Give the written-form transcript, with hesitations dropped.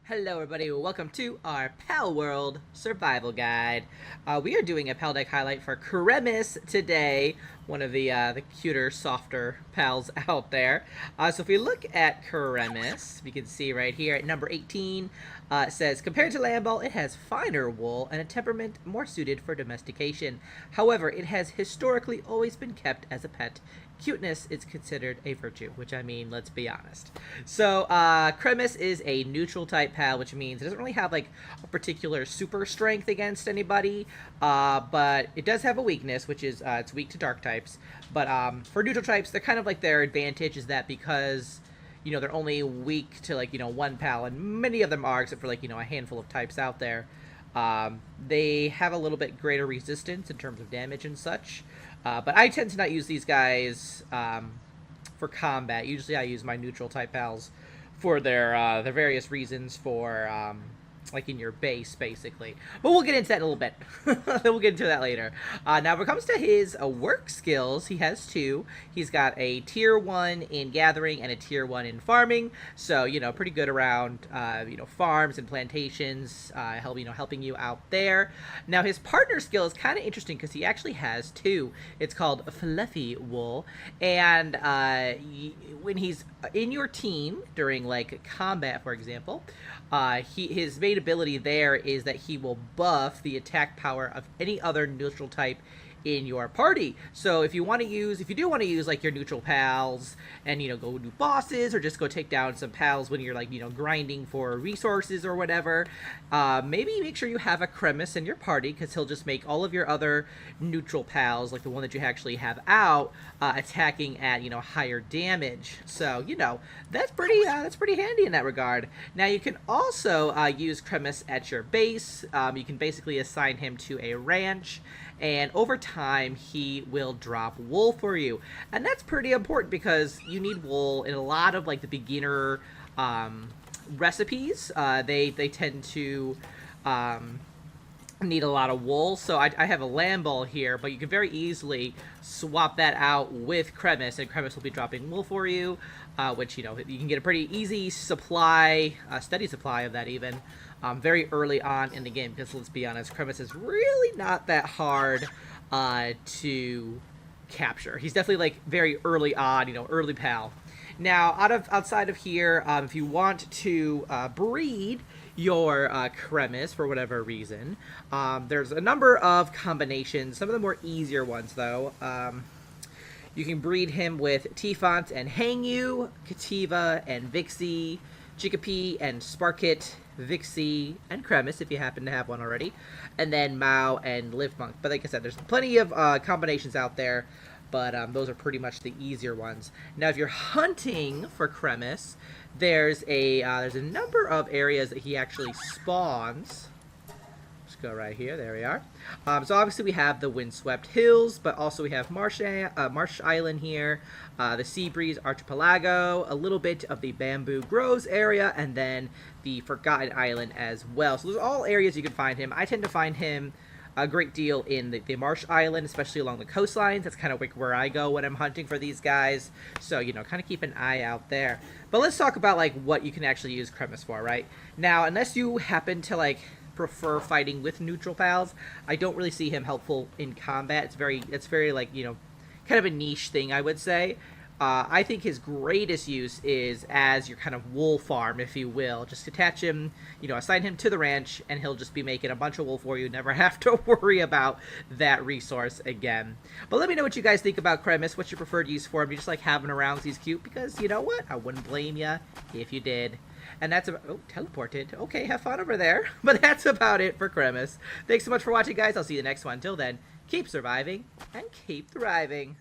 Hello everybody, welcome to our Palworld survival guide. We are doing a Paldeck highlight for Cremis today, one of the cuter, softer pals out there. So if we look at Cremis, we can see right here at number 18, it says, compared to Lamball, it has finer wool and a temperament more suited for domestication. However, it has historically always been kept as a pet. Cuteness is considered a virtue, which I mean, let's be honest. So, Cremis is a neutral type pal, which means it doesn't really have like a particular super strength against anybody, but it does have a weakness, which is it's weak to dark types. But for neutral types, they're kind of like their advantage is that because they're only weak to like one pal, and many of them are, except for like a handful of types out there. They have a little bit greater resistance in terms of damage and such. But I tend to not use these guys for combat. Usually I use my neutral type pals for their various reasons for like in your base, basically. But we'll get into that in a little bit. We'll get into that later. Now, when it comes to his work skills, he has two. He's got a tier 1 in gathering and a tier 1 in farming. So, pretty good around, farms and plantations, helping you out there. Now, his partner skill is kind of interesting because he actually has two. It's called Fluffy Wool. And when he's in your team during, like, combat, for example, his main ability there is that he will buff the attack power of any other neutral type in your party. So if you do want to use like your neutral pals and go do bosses or just go take down some pals when you're like grinding for resources or whatever, maybe make sure you have a Cremis in your party, because he'll just make all of your other neutral pals, like the one that you actually have out, attacking at higher damage. So that's pretty handy in that regard. Now you can also use Cremis at your base. You can basically assign him to a ranch, and over time he will drop wool for you, and that's pretty important because you need wool in a lot of like the beginner recipes. They tend to need a lot of wool. So I have a Lamball here, but you can very easily swap that out with Cremis, and Cremis will be dropping wool for you, which you can get a pretty easy supply, steady supply of that even. Very early on in the game, because let's be honest, Cremis is really not that hard to capture. He's definitely like very early on, early pal. Now, outside of here, if you want to breed your Cremis for whatever reason, there's a number of combinations. Some of the more easier ones, though. You can breed him with Tifont and Hangyu, Kativa and Vixie, Chicopee and Sparkit, Vixie, and Cremis, if you happen to have one already, and then Mao and Livemonk. But like I said, there's plenty of combinations out there, but those are pretty much the easier ones. Now, if you're hunting for Cremis, there's a number of areas that he actually spawns. Let's go right here. There we are. So obviously we have the Windswept Hills, but also we have Marsh Island here, the Sea Breeze Archipelago, a little bit of the Bamboo Groves area, and then the Forgotten Island as well. So those are all areas you can find him. I tend to find him a great deal in the Marsh Island, especially along the coastlines. That's kind of like where I go when I'm hunting for these guys. So, kind of keep an eye out there. But let's talk about like what you can actually use Cremis for, right? Now, unless you happen to like prefer fighting with neutral pals, I don't really see him helpful in combat. It's very like kind of a niche thing, I would say. I think his greatest use is as your kind of wool farm, if you will. Just attach him, assign him to the ranch, and he'll just be making a bunch of wool for you. Never have to worry about that resource again. But let me know what you guys think about Cremis. What's your preferred use for him? Do you just like having him around because he's cute? Because you know what? I wouldn't blame you if you did. And that's about... Oh, teleported. Okay, have fun over there. But that's about it for Cremis. Thanks so much for watching, guys. I'll see you next one. Till then, keep surviving and keep thriving.